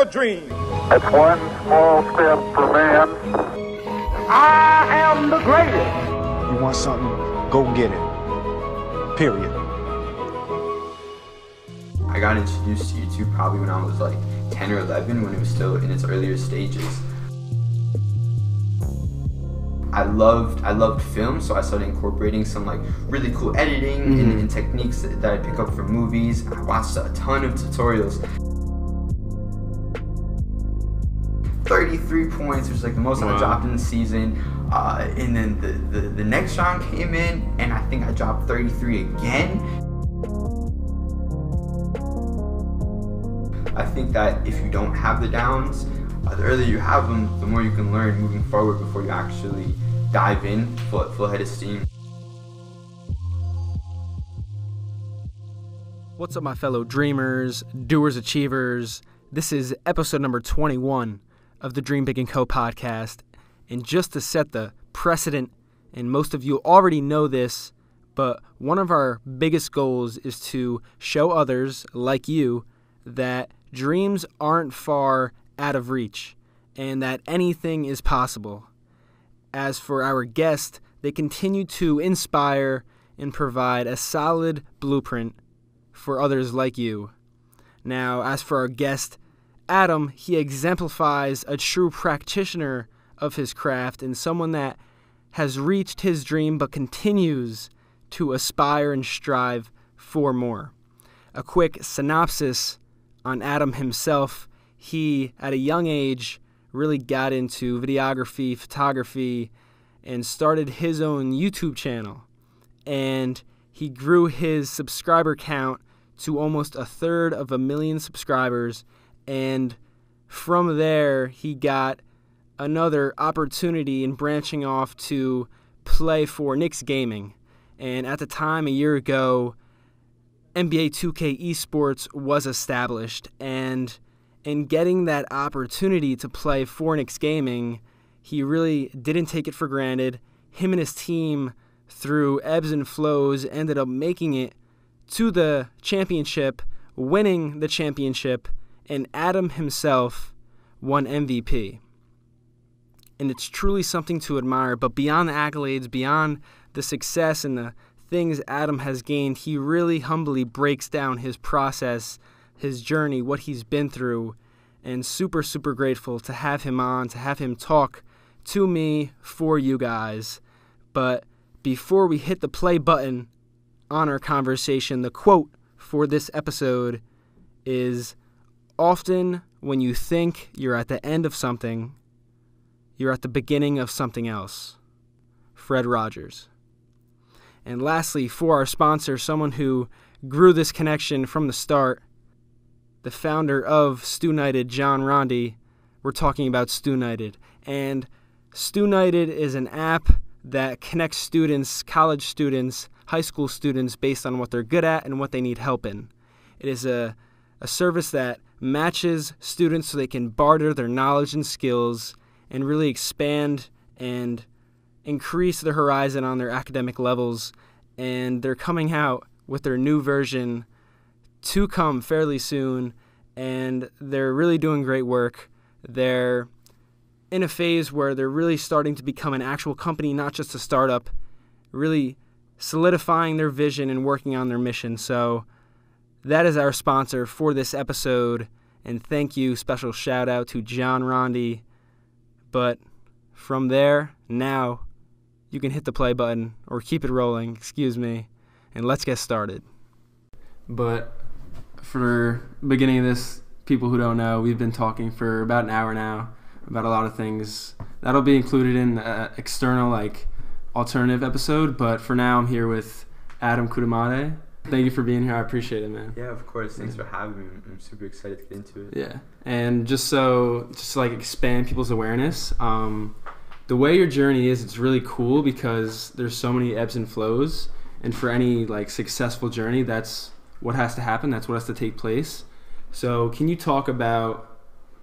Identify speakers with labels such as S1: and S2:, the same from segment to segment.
S1: a dream.
S2: It's one small step for man.
S1: I am the greatest.
S3: You want something, go get it. Period.
S4: I got introduced to YouTube probably when I was like 10 or 11, when it was still in its earlier stages. I loved film, so I started incorporating some like really cool editing and techniques that I pick up from movies. I watched a ton of tutorials. 33 points, which is like the most I dropped in the season. And then the next round came in, and I think I dropped 33 again. I think that if you don't have the downs, the earlier you have them, the more you can learn moving forward before you actually dive in full head of steam.
S5: What's up, my fellow dreamers, doers, achievers? This is episode number 21 of the Dream Big & Co. podcast. And just to set the precedent, and most of you already know this, but one of our biggest goals is to show others, like you, that dreams aren't far out of reach and that anything is possible. As for our guest, they continue to inspire and provide a solid blueprint for others like you. Now, as for our guest, Adam, he exemplifies a true practitioner of his craft and someone that has reached his dream but continues to aspire and strive for more. A quick synopsis on Adam himself: he, at a young age, really got into videography, photography, and started his own YouTube channel. And he grew his subscriber count to almost 1/3 subscribers. And from there, he got another opportunity in branching off to play for Knicks gaming. And at the time, a year ago, NBA 2K esports was established, and in getting that opportunity to play for Knicks gaming, he really didn't take it for granted. Him and his team, through ebbs and flows, ended up making it to the championship, winning the championship, and Adam himself won MVP. And it's truly something to admire. But beyond the accolades, beyond the success and the things Adam has gained, he really humbly breaks down his process, his journey, what he's been through, and super, super grateful to have him on, to have him talk to me for you guys. But before we hit the play button on our conversation, the quote for this episode is, "Often when you think you're at the end of something, you're at the beginning of something else." Fred Rogers. And lastly, for our sponsor, someone who grew this connection from the start, the founder of StuNited, John Rondi. We're talking about StuNited. And StuNited is an app that connects students, college students, high school students, based on what they're good at and what they need help in. It is a service that matches students so they can barter their knowledge and skills and really expand and increase their horizon on their academic levels. And they're coming out with their new version to come fairly soon, and they're really doing great work. They're in a phase where they're really starting to become an actual company, not just a startup, really solidifying their vision and working on their mission. So that is our sponsor for this episode, and thank you, special shout out to John Rondi. But from there, now you can hit the play button, or keep it rolling, excuse me, and let's get started. But for beginning of this, people who don't know, we've been talking for about an hour now about a lot of things. That'll be included in an external, alternative episode, but for now I'm here with Adam Kudeimati. Thank you for being here. I appreciate it, man.
S4: Yeah, of course. Thanks for having me. I'm super excited to get into it.
S5: Yeah, and just to expand people's awareness, the way your journey is, it's really cool because there's so many ebbs and flows, and for any successful journey, that's what has to happen. That's what has to take place. So can you talk about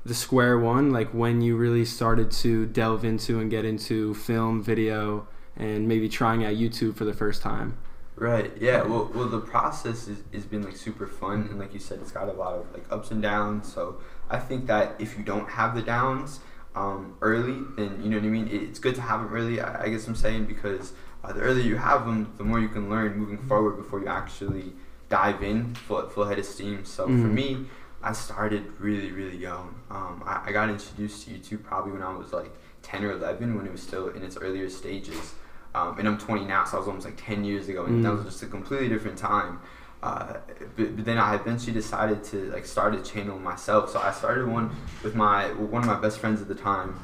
S5: the square one, when you really started to delve into and get into film, video, and maybe trying out YouTube for the first time?
S4: Right. Yeah. Well, the process is been like super fun, and like you said, it's got a lot of like ups and downs. So I think that if you don't have the downs early, then you know what I mean. It's good to have them early. I guess I'm saying because the earlier you have them, the more you can learn moving forward before you actually dive in full head of steam. So for me, I started really, really young. I got introduced to YouTube probably when I was like 10 or 11, when it was still in its earlier stages. And I'm 20 now, so I was almost like 10 years ago, and that was just a completely different time. But then I eventually decided to like start a channel myself. So I started one with one of my best friends at the time.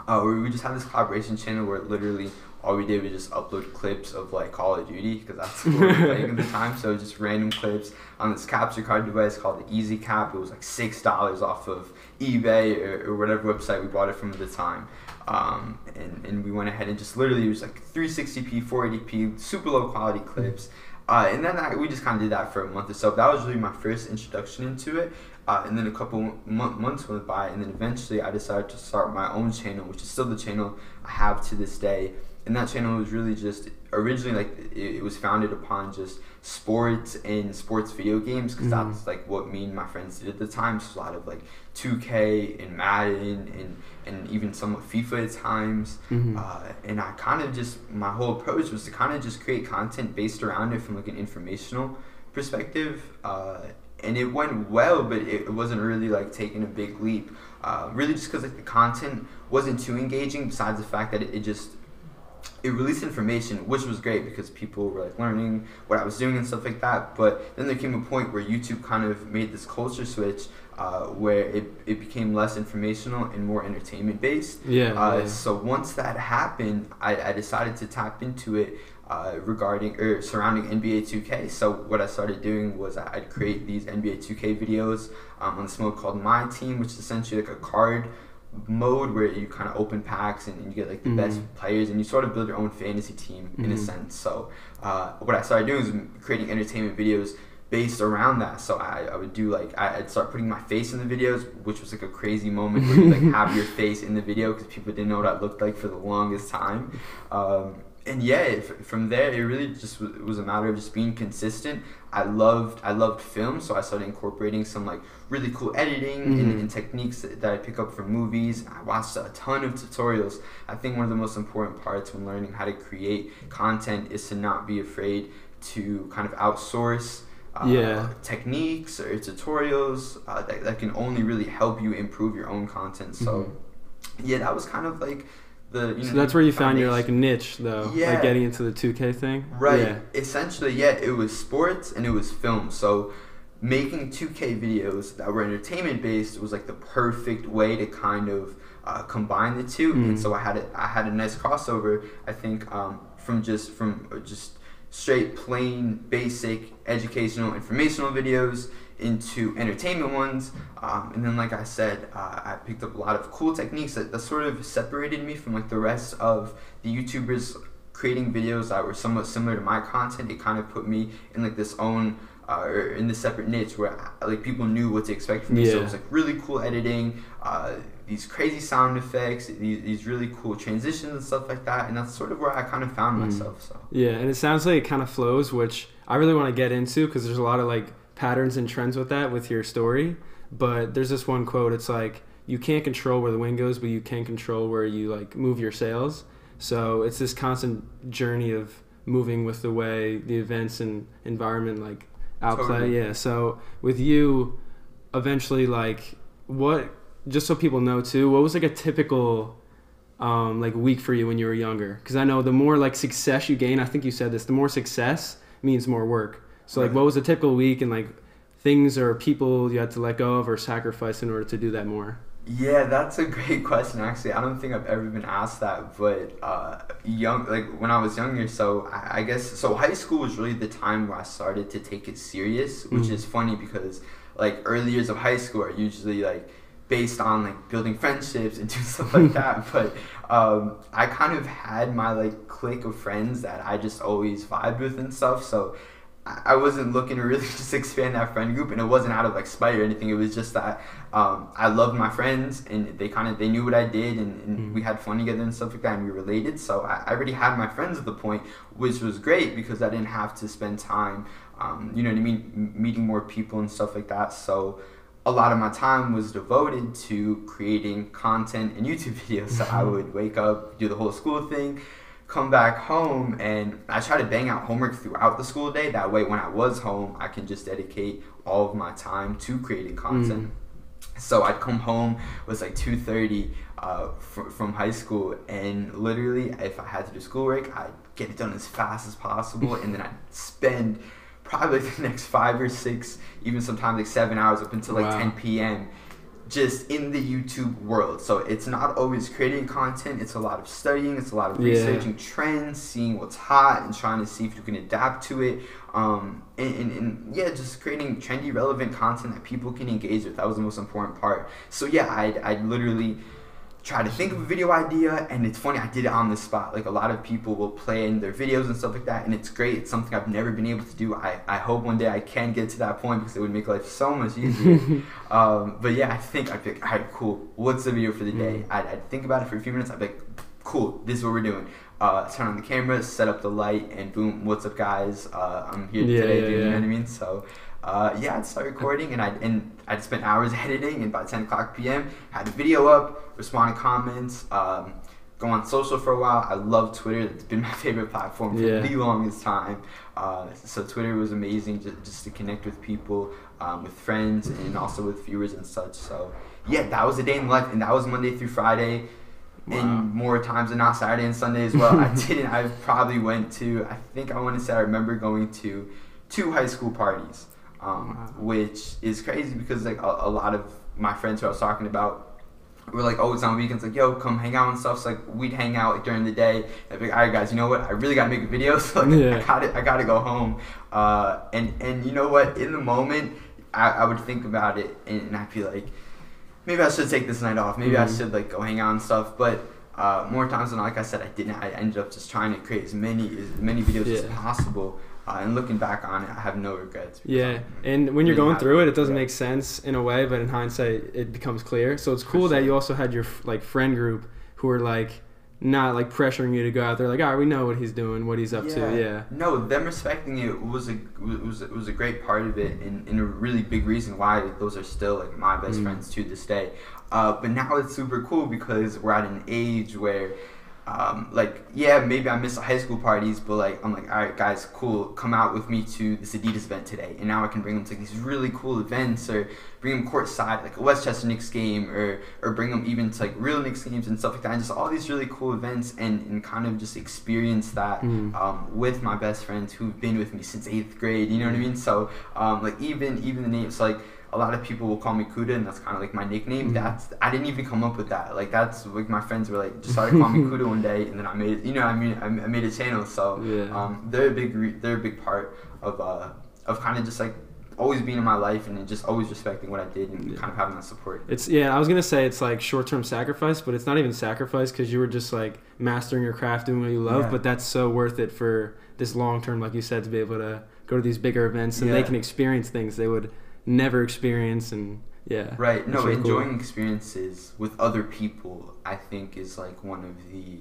S4: Where we just had this collaboration channel where literally all we did was just upload clips of like Call of Duty, because that's what we were playing at the time. So just random clips on this capture card device called the Easy Cap. It was like $6 off of eBay or whatever website we bought it from at the time. And we went ahead and just literally, it was like 360p, 480p, super low quality clips. And then we just kind of did that for a month or so. That was really my first introduction into it. And then a couple months went by, and then eventually I decided to start my own channel, which is still the channel I have to this day. And that channel was really just originally like it was founded upon just sports and sports video games, because that's like what me and my friends did at the time. So a lot of like 2K and Madden and even somewhat FIFA at times. And I kind of just, my whole approach was to kind of just create content based around it from like an informational perspective. And it went well, but it wasn't really like taking a big leap. Really just because like the content wasn't too engaging, besides the fact that it released information, which was great because people were like learning what I was doing and stuff like that. But then there came a point where YouTube kind of made this culture switch where it became less informational and more entertainment based. So once that happened, I decided to tap into it surrounding NBA 2K. So what I started doing was I'd create these NBA 2K videos on this mode called My Team, which is essentially like a card mode where you kind of open packs and you get like the best players, and you sort of build your own fantasy team in a sense. So what I started doing was creating entertainment videos based around that. So I would do like, I'd start putting my face in the videos, which was like a crazy moment where you like have your face in the video, because people didn't know what I looked like for the longest time. And yeah, from there, it really just was a matter of just being consistent. I loved film, so I started incorporating some like really cool editing and techniques that I pick up from movies. I watched a ton of tutorials. I think one of the most important parts when learning how to create content is to not be afraid to kind of outsource techniques or tutorials that can only really help you improve your own content. So yeah, that was kind of like so
S5: that's where you found your like niche, though, like getting into the 2K thing.
S4: Essentially, it was sports and it was film. So making 2K videos that were entertainment based was like the perfect way to kind of combine the two. And so I had a nice crossover, I think, from just straight plain basic educational informational videos into entertainment ones, and then like I said, I picked up a lot of cool techniques that sort of separated me from like the rest of the YouTubers creating videos that were somewhat similar to my content. It kind of put me in like this own or in this separate niche where like people knew what to expect from me. So it was like really cool editing, these crazy sound effects, these really cool transitions and stuff like that, and that's sort of where I kind of found myself. So
S5: and it sounds like it kind of flows, which I really want to get into, because there's a lot of like patterns and trends with that, with your story. But there's this one quote, it's like, you can't control where the wind goes, but you can control where you like move your sails. So it's this constant journey of moving with the way the events and environment like outplay. So with you, eventually, like, what, just so people know too, what was like a typical like week for you when you were younger? Because I know the more like success you gain, I think you said this, the more success means more work. So like, what was a typical week, and like things or people you had to let go of or sacrifice in order to do that more?
S4: Yeah, that's a great question, actually. I don't think I've ever been asked that, but when I was younger, so I guess, so high school was really the time where I started to take it serious, which is funny because like early years of high school are usually like based on like building friendships and doing stuff like that. But I kind of had my like clique of friends that I just always vibed with and stuff. So I wasn't looking to really just expand that friend group, and it wasn't out of like spite or anything. It was just that I loved my friends, and they knew what I did, and we had fun together and stuff like that, and we related. So I already had my friends at the point, which was great because I didn't have to spend time, you know what I mean, meeting more people and stuff like that. So a lot of my time was devoted to creating content and YouTube videos. So I would wake up, do the whole school thing, come back home, and I try to bang out homework throughout the school day. That way, when I was home, I can just dedicate all of my time to creating content. So I'd come home, it was like 2:30 from high school, and literally, if I had to do schoolwork, I'd get it done as fast as possible, and then I'd spend probably the next 5 or 6, even sometimes like 7 hours up until like 10 p.m. just in the YouTube world. So it's not always creating content, it's a lot of studying, it's a lot of researching trends, seeing what's hot and trying to see if you can adapt to it, and just creating trendy, relevant content that people can engage with. That was the most important part. So yeah, I'd literally try to think of a video idea, and it's funny, I did it on the spot. Like, a lot of people will play in their videos and stuff like that, and it's great. It's something I've never been able to do. I hope one day I can get to that point because it would make life so much easier. But yeah, I think I'd be like, all right, cool, what's the video for the day? I'd think about it for a few minutes. I'd be like, cool, this is what we're doing. Turn on the camera, set up the light, and boom, what's up, guys? I'm here today, dude, you know what I mean? So I'd start recording, and I'd spend hours editing, and by 10 o'clock p.m. had a video up, respond to comments, go on social for a while. I love Twitter. It's been my favorite platform for the longest time. So Twitter was amazing just to connect with people, with friends, and also with viewers and such. So yeah, that was a day in life, and that was Monday through Friday. And more times than not Saturday and Sunday as well. I probably went to, I remember going to 2 high school parties. Which is crazy because like a lot of my friends who I was talking about were like always on weekends like, yo, come hang out and stuff. So like we'd hang out like during the day. I'd be like, all right guys, you know what, I really gotta make a video, so like, I gotta go home. And you know what, in the moment I would think about it, and I'd be like, maybe I should take this night off, maybe I should like go hang out and stuff. But more times than not, like I said, I didn't. I ended up just trying to create as many videos as possible. And looking back on it, I have no regrets. Yeah,
S5: and when you're going through it, it doesn't make sense in a way, but in hindsight, it becomes clear. So it's cool that you also had your like friend group who were like not like pressuring you to go out there. Like, all right, we know what he's doing, what he's up to. Yeah.
S4: No, them respecting it was a great part of it, and a really big reason why those are still like my best friends to this day. But now it's super cool because we're at an age where. Maybe I miss the high school parties, but like I'm like, all right, guys, cool, come out with me to this Adidas event today, and now I can bring them to these really cool events, or bring them courtside, like a Westchester Knicks game, or bring them even to like real Knicks games and stuff like that, and just all these really cool events, and kind of just experience that with my best friends who've been with me since 8th grade, you know what I mean? So like even the names, like. A lot of people will call me Kuda, and that's kind of like my nickname. I didn't even come up with that. Like that's like my friends were like just started calling me Kuda one day, and then I made it. You know what I mean? I made a channel, so they're a big part of kind of just like always being in my life, and just always respecting what I did, and kind of having that support.
S5: I was gonna say it's like short-term sacrifice, but it's not even sacrifice because you were just like mastering your craft, doing what you love. But that's so worth it for this long-term, like you said, to be able to go to these bigger events, and they can experience things they would never experience. And
S4: enjoying experiences with other people I think is like one of the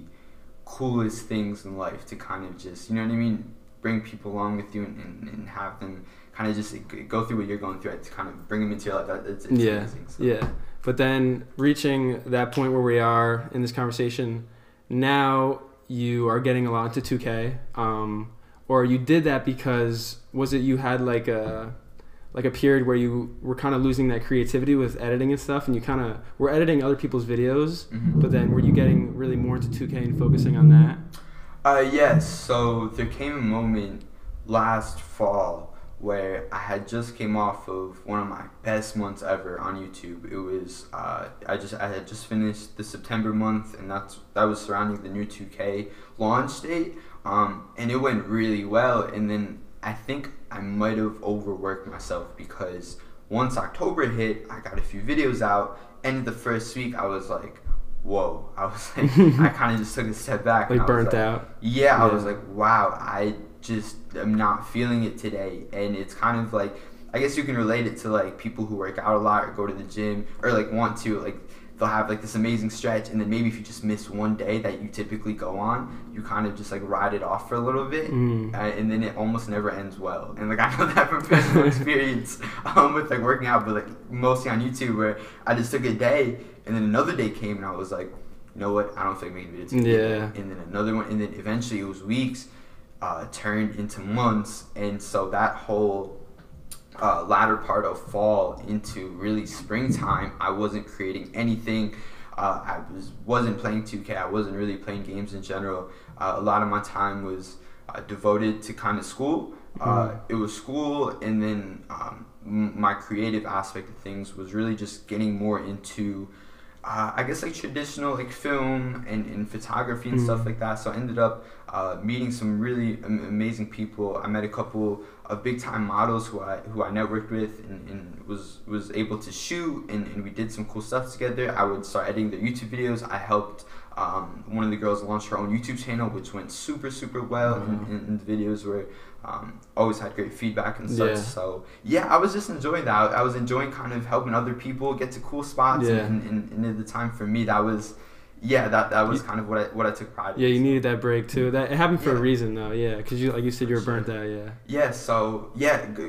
S4: coolest things in life, to kind of just, you know what I mean, bring people along with you, and have them kind of just go through what you're going through, to kind of bring them into your life. It's amazing. So. But then reaching that point where we are in this conversation now, you are getting a lot into 2K, or you did that because you had like a period where you were kind of losing that creativity with editing and stuff, and you kind of were editing other people's videos, but then were you getting really more into 2K and focusing on that? Yes. So there came a moment last fall where I had just came off of one of my best months ever on YouTube. It was I had just finished the September month, and that was surrounding the new 2K launch date, and it went really well. And then I think I might have overworked myself, because once October hit, I got a few videos out, and the first week I was like, whoa. I was like, I kind of just took a step back.
S5: Like burnt out?
S4: Yeah, I was like, wow, I just am not feeling it today. And it's kind of like, I guess you can relate it to like people who work out a lot or go to the gym or like want to, like they'll have like this amazing stretch, and then maybe if you just miss one day that you typically go on, you kind of just like ride it off for a little bit, and then it almost never ends well. And like I know that from personal experience with like working out, but like mostly on YouTube, where I just took a day and then another day came and I was like, you know what, I don't think making videos today. And then another one, and then eventually it was weeks turned into months, and so that whole latter part of fall into really springtime, I wasn't creating anything. I wasn't playing 2K. I wasn't really playing games in general. A lot of my time was devoted to kind of school. It was school, and then my creative aspect of things was really just getting more into I guess like traditional like film and photography and stuff like that. So I ended up meeting some really amazing people. I met a couple of big time models who I networked with and was able to shoot, and we did some cool stuff together. I would start editing their YouTube videos. I helped one of the girls launch her own YouTube channel, which went super well, and the videos were always had great feedback and such. So yeah, I was just enjoying that. I was enjoying kind of helping other people get to cool spots, and at the time for me that was that was kind of what I took pride in.
S5: Yeah, you needed that break too. That it happened for a reason though. Yeah, because you, like you said, you were burnt out.
S4: So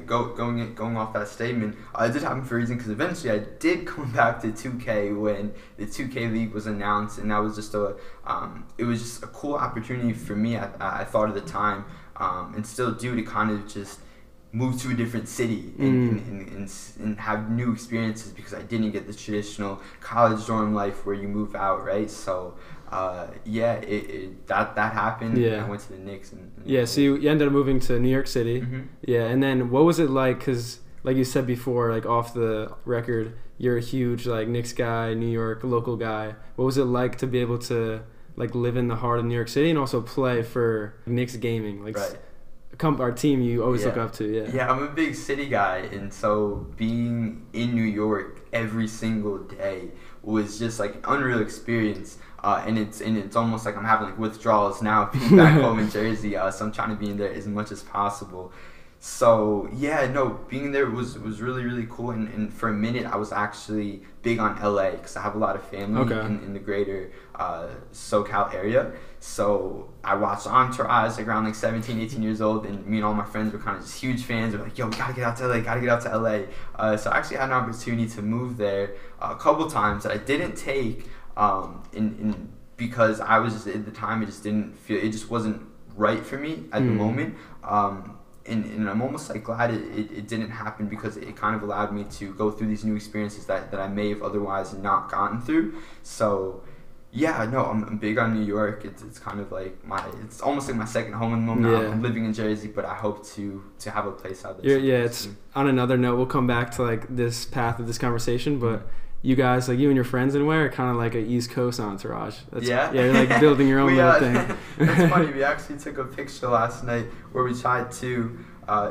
S4: going off that statement, it did happen for a reason, because eventually I did come back to 2K when the 2K League was announced, and that was just it was just a cool opportunity for me. I thought at the time, and still do, to kind of just move to a different city and have new experiences, because I didn't get the traditional college dorm life where you move out, right? So that happened. I went to the Knicks and
S5: so you ended up moving to New York City. And then what was it like, because like you said before, like off the record, you're a huge like Knicks guy, New York local guy. What was it like to be able to like live in the heart of New York City and also play for Knicks gaming, like our team you always look up to?
S4: I'm a big city guy, and so being in New York every single day was just like an unreal experience, and it's almost like I'm having like withdrawals now being back home in Jersey, so I'm trying to be in there as much as possible. So being there was really cool, and for a minute I was actually big on LA, because I have a lot of family in the greater SoCal area. So I watched Entourage like around like 17, 18 years old, and me and all my friends were kind of just huge fans. We're like, yo, we gotta get out to LA, So I actually had an opportunity to move there a couple times that I didn't take, because I was just, at the time, it just wasn't right for me at the moment. And I'm almost like glad it didn't happen, because it kind of allowed me to go through these new experiences that I may have otherwise not gotten through. So I'm big on New York. It's kind of like it's almost like my second home in the moment. I'm living in Jersey, but I hope to have a place out there.
S5: It's on another note, we'll come back to like this path of this conversation, but you guys, like you and your friends anywhere, are kind of like an East Coast entourage. You're like building your own little thing.
S4: That's funny. We actually took a picture last night where we tried to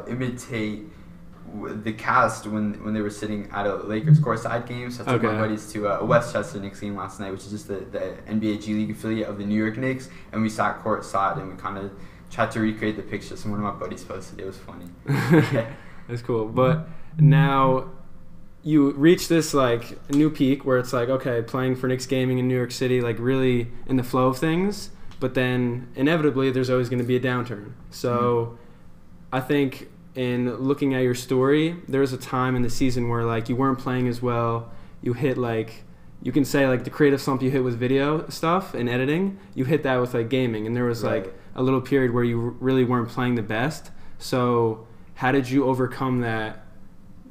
S4: imitate the cast when they were sitting at a Lakers courtside game. So I took my buddies to a Westchester Knicks game last night, which is just the NBA G League affiliate of the New York Knicks, and we sat courtside and we kind of tried to recreate the picture. So one of my buddies posted it. It was funny.
S5: That's cool. But now you reach this like new peak where it's like, okay, playing for Knicks gaming in New York City, like really in the flow of things, but then inevitably there's always going to be a downturn. So I think in looking at your story, there was a time in the season where like you weren't playing as well. You hit like, you can say like the creative slump you hit with video stuff and editing, you hit that with like gaming, and there was like a little period where you really weren't playing the best. So how did you overcome that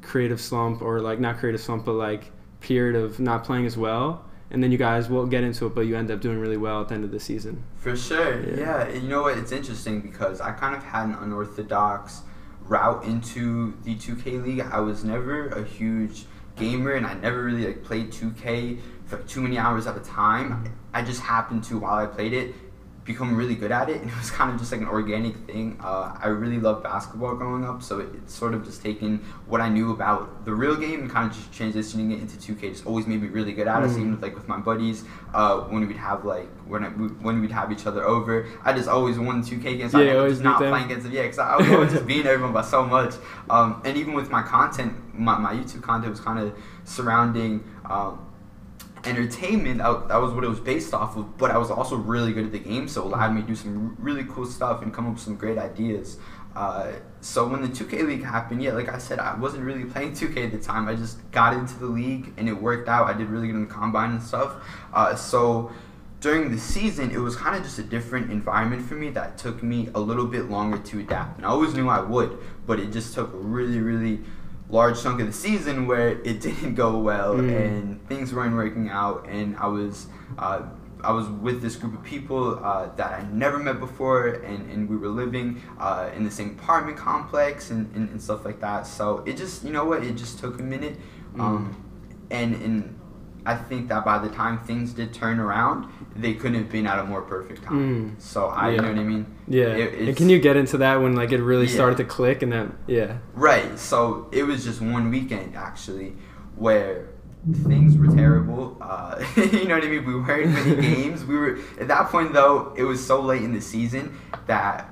S5: creative slump, or like not creative slump, but like period of not playing as well? And then you guys will get into it, but you end up doing really well at the end of the season.
S4: For sure. Yeah. You know what? It's interesting because I kind of had an unorthodox route into the 2K League. I was never a huge gamer, and I never really like played 2K for too many hours at a time. I just happened to, while I played it, become really good at it, and it was kind of just like an organic thing. I really loved basketball growing up, so it's sort of just taking what I knew about the real game and kind of just transitioning it into 2K. Just always made me really good at it. So even with my buddies, when we'd have when we'd have each other over, I just always won 2K games. So I was not playing against them. Yeah, because I was always just beating everyone by so much. And even with my content, my YouTube content was kind of surrounding entertainment. That was what it was based off of, but I was also really good at the game, so it allowed me to do some really cool stuff and come up with some great ideas. So when the 2K League happened, yeah, like I said, I wasn't really playing 2K at the time. I just got into the league and it worked out. I did really good in the combine and stuff. So during the season, it was kind of just a different environment for me that took me a little bit longer to adapt. And I always knew I would, but it just took a really, really large chunk of the season where it didn't go well and things weren't working out, and I was with this group of people that I never met before, and we were living in the same apartment complex and stuff like that. So it just, it just took a minute, and I think that by the time things did turn around, they couldn't have been at a more perfect time. So you know what I mean?
S5: Yeah. And can you get into that when it really started to click and that? Yeah.
S4: Right. So it was just one weekend actually where things were terrible. You know what I mean? We weren't winning games. We were at that point though. It was so late in the season that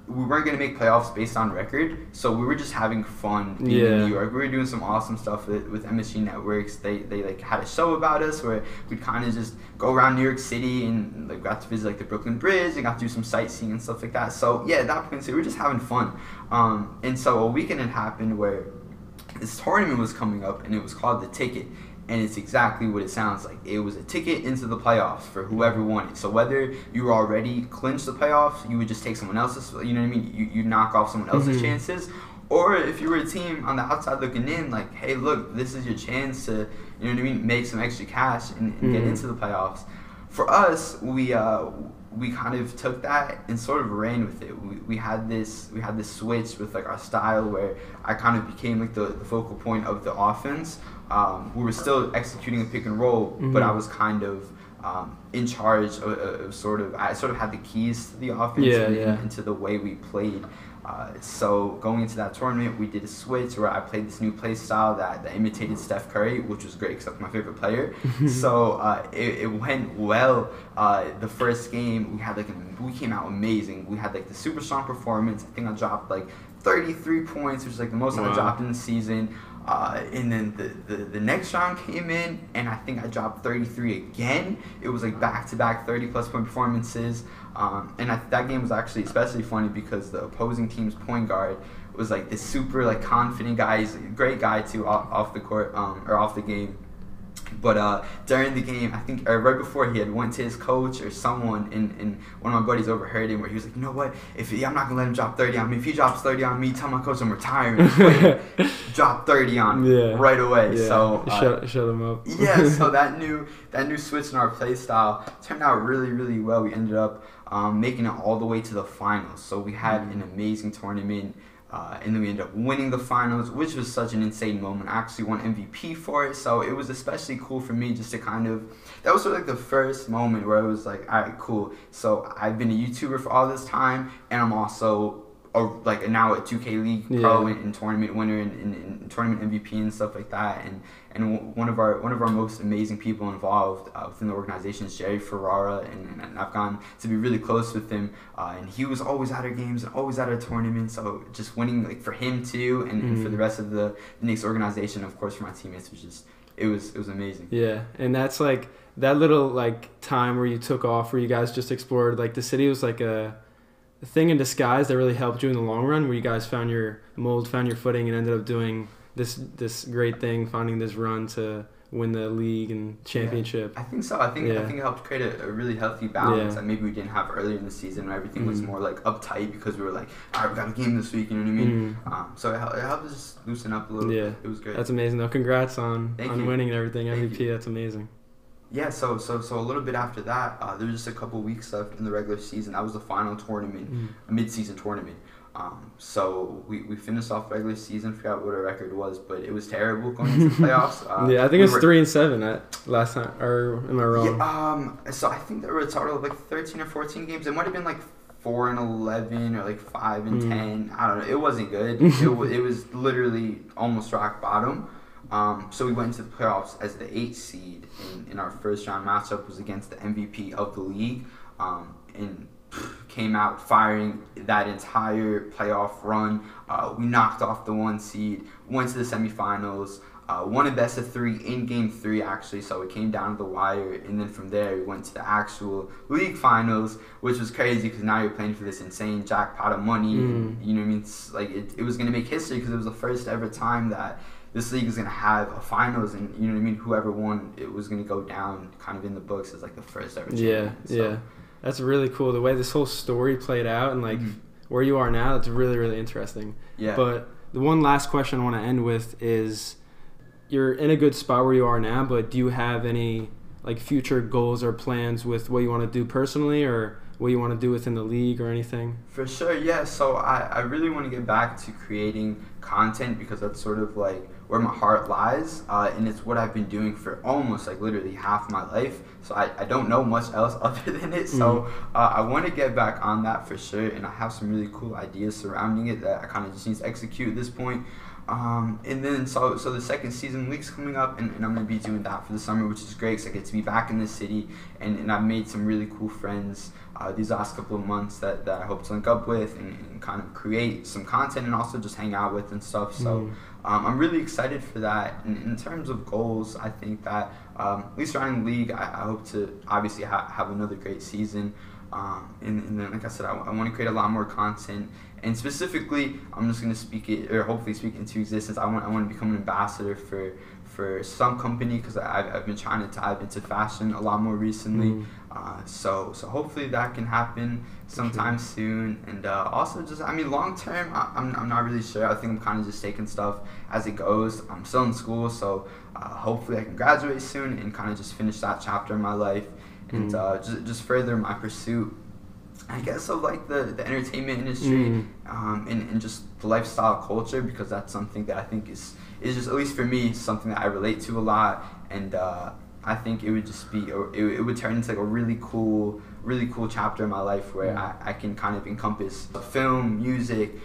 S4: we weren't going to make playoffs based on record, so we were just having fun being in New York. We were doing some awesome stuff with MSG Networks. They had a show about us where we'd kind of just go around New York City and got to visit the Brooklyn Bridge and got to do some sightseeing and stuff like that. So yeah, at that point, so we were just having fun. And so a weekend had happened where this tournament was coming up, and it was called The Ticket. And it's exactly what it sounds like. It was a ticket into the playoffs for whoever won it. So whether you were already clinched the playoffs, you would just take someone else's, you know what I mean? You knock off someone else's chances. Or if you were a team on the outside looking in, hey, look, this is your chance to, you know what I mean, make some extra cash and get into the playoffs. For us, we kind of took that and sort of ran with it. We had this switch with our style where I kind of became the focal point of the offense. We were still executing a pick and roll, but I was kind of in charge of I sort of had the keys to the offense and to the way we played. So going into that tournament, we did a switch where I played this new play style that imitated Steph Curry, which was great because that's my favorite player. So it went well. The first game, we came out amazing. We had the super strong performance. I think I dropped 33 points, which is the most I've dropped in the season. And then the next round came in, and I think I dropped 33 again. It was back-to-back 30-plus point performances. And that game was actually especially funny because the opposing team's point guard was this super confident guy. He's a great guy too off the court or off the game. But during the game, I think right before he had went to his coach or someone, and one of my buddies overheard him where he was like, you know what, I'm not going to let him drop 30 on me. If he drops 30 on me, tell my coach I'm retiring. Drop 30 on me right away.
S5: Yeah.
S4: So
S5: shut him up.
S4: Yeah, so that new switch in our play style turned out really, really well. We ended up making it all the way to the finals. So we had an amazing tournament. And then we ended up winning the finals, which was such an insane moment. I actually won MVP for it, so it was especially cool for me just to that was sort of the first moment where I was all right, cool. So I've been a YouTuber for all this time, and I'm also now a 2K League pro and tournament winner and tournament MVP and stuff like that. And one of our most amazing people involved within the organization is Jerry Ferrara, and I've gotten to be really close with him. And he was always at our games and always at our tournaments. So just winning for him too, and for the rest of the Knicks organization, of course, for my teammates, was just it was amazing.
S5: Yeah, and that's that little time where you took off, where you guys just explored the city was a thing in disguise that really helped you in the long run, where you guys found your mold, found your footing, and ended up doing this great thing, finding this run to win the league and championship.
S4: I think so. I think it helped create a really healthy balance that maybe we didn't have earlier in the season when everything was more uptight because we were all right, we got a game this week, you know what I mean? So it helped us just loosen up a little bit. It was great.
S5: That's amazing though. Congrats on winning and everything. MVP, that's amazing.
S4: Yeah, so a little bit after that, there was just a couple weeks left in the regular season. That was the final tournament, a mid-season tournament. So we finished off regular season, forgot what our record was, but it was terrible going into the playoffs.
S5: Yeah, I think it was 3-7 last time, or am I wrong?
S4: Yeah, so I think there were a total of like 13 or 14 games. It might have been like 4-11 or like 5-10. I don't know. It wasn't good. it was literally almost rock bottom. So we went into the playoffs as the 8th seed, and our first round matchup was against the MVP of the league, and came out firing that entire playoff run. We knocked off the 1 seed, went to the semifinals, won a best of 3 in game 3 actually, so it came down to the wire, and then from there we went to the actual league finals, which was crazy because now you're playing for this insane jackpot of money. And, you know what I mean? It's like it was going to make history because it was the first ever time that this league is going to have a finals, and you know what I mean, whoever won it was going to go down kind of in the books as like the first ever champion.
S5: Yeah. That's really cool. The way this whole story played out and like where you are now, it's really, really interesting.
S4: Yeah.
S5: But the one last question I want to end with is, you're in a good spot where you are now, but do you have any like future goals or plans with what you want to do personally, or what you want to do within the league or anything?
S4: For sure, yeah. So I really want to get back to creating content because that's sort of like where my heart lies, and it's what I've been doing for almost like literally half my life. So I don't know much else other than it. So I want to get back on that for sure, and I have some really cool ideas surrounding it that I kind of just need to execute at this point. And then so the second season league's coming up, and I'm going to be doing that for the summer, which is great because I get to be back in the city, and I've made some really cool friends these last couple of months that I hope to link up with and kind of create some content and also just hang out with and stuff. So I'm really excited for that. And in terms of goals, I think that at least around the league, I hope to obviously have another great season. And then, like I said, I want to create a lot more content. And specifically, I'm just going to speak it, or hopefully speak into existence. I want to become an ambassador for some company because I've been trying to dive into fashion a lot more recently. So hopefully that can happen sometime soon. And also just, I mean, long term, I'm not really sure. I think I'm kind of just taking stuff as it goes. I'm still in school, so hopefully I can graduate soon and kind of just finish that chapter in my life and just further my pursuit, I guess, of like the entertainment industry and just the lifestyle culture, because that's something that I think is just, at least for me, something that I relate to a lot. And I think it would just be, it would turn into like a really cool chapter in my life where I can kind of encompass film, music,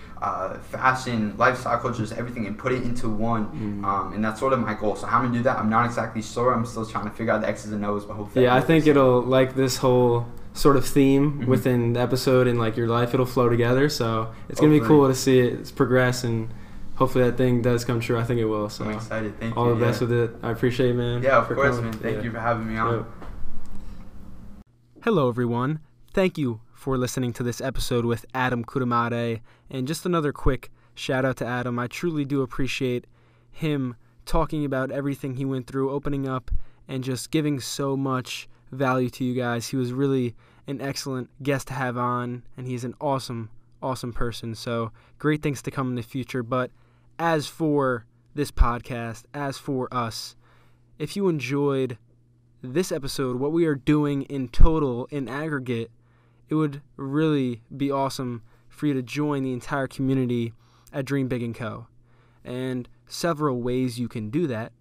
S4: fashion, lifestyle cultures, everything, and put it into one. And that's sort of my goal. So how I'm going to do that, I'm not exactly sure. I'm still trying to figure out the X's and O's, but hopefully.
S5: Yeah, I think it'll, like this whole sort of theme within the episode and like your life, it'll flow together. So it's going to be cool to see it progress, and hopefully that thing does come true. I think it will. So
S4: I'm excited. Thank you.
S5: All the best with it. I appreciate it, man.
S4: Yeah, of course, man. Thank you for having me on.
S5: Hello, everyone. Thank you for listening to this episode with Adam Kudeimati. And just another quick shout out to Adam. I truly do appreciate him talking about everything he went through, opening up, and just giving so much value to you guys. He was really an excellent guest to have on, and he's an awesome person. So great things to come in the future. But as for this podcast, as for us, if you enjoyed this episode, what we are doing in total, in aggregate, it would really be awesome for you to join the entire community at Dream Big & Co. And several ways you can do that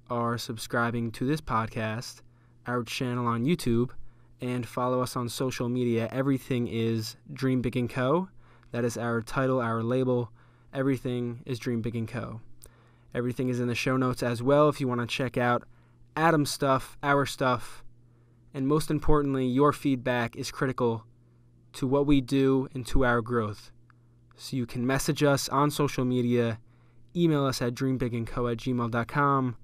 S5: are subscribing to this podcast, our channel on YouTube, and follow us on social media. Everything is Dream Big & Co. That is our title, our label. Everything is Dream Big & Co. Everything is in the show notes as well if you want to check out Adam's stuff, our stuff, and most importantly, your feedback is critical to what we do and to our growth. So you can message us on social media, email us at dreambigandco@gmail.com,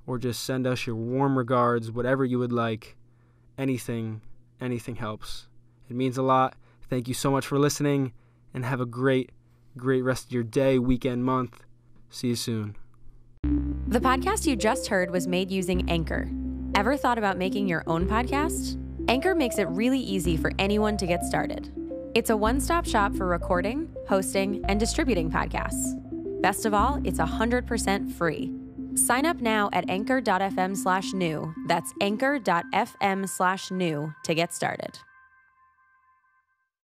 S5: or just send us your warm regards, whatever you would like. Anything helps. It means a lot. Thank you so much for listening, and have a great rest of your day, weekend, month. See you soon.
S6: The podcast you just heard was made using Anchor. Ever thought about making your own podcast? Anchor makes it really easy for anyone to get started. It's a one-stop shop for recording, hosting, and distributing podcasts. Best of all, it's 100% free. Sign up now at anchor.fm/new. That's anchor.fm/new to get started.